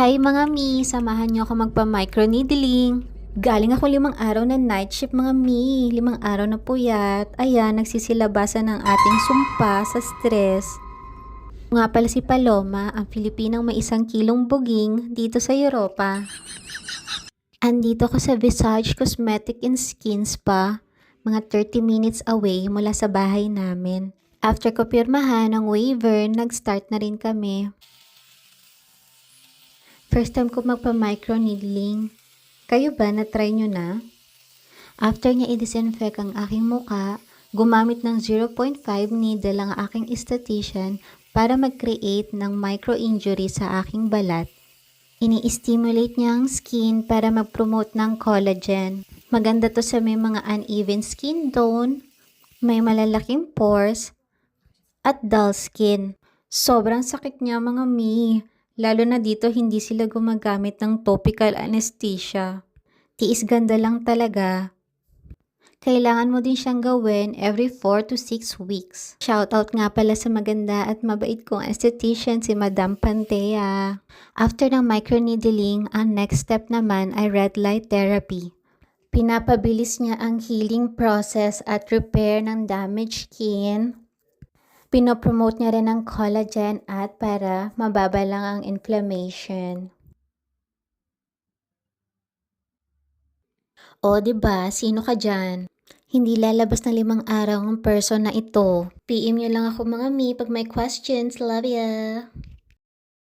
Hi mga mi, samahan niyo ako magpa-microneedling. Galing ako 5 araw na night shift mga mi, 5 araw na puyat. Ayan, nagsisilabasan ng ating sumpa sa stress. Nga pala si Paloma, ang Pilipinang may 1 kilong buging dito sa Europa. Andito ko sa Visage Cosmetic and Skin Spa, mga 30 minutes away mula sa bahay namin. After ko pirmahan ng waiver, nag-start na rin kami. First time ko magpa-microneedling. Kayo ba, na-try nyo na? After niya i-disinfect ang aking muka, gumamit ng 0.5 needle ang aking esthetician para mag-create ng micro-injury sa aking balat. Ini-stimulate niya ang skin para mag-promote ng collagen. Maganda to sa may mga uneven skin tone, may malalaking pores, at dull skin. Sobrang sakit niya mga mi. Lalo na dito hindi sila gumagamit ng topical anesthesia. Tiis ganda lang talaga. Kailangan mo din siyang gawin every 4 to 6 weeks. Shoutout nga pala sa maganda at mabait kong esthetician si Madam Pantea. After ng microneedling, ang next step naman ay red light therapy. Pinapabilis niya ang healing process at repair ng damaged skin. Pinopromote niya rin ang collagen at para mababa lang ang inflammation. O, diba? Sino ka dyan? Hindi lalabas na 5 araw ang person na ito. PM nyo lang ako mga mi pag may questions. Love ya!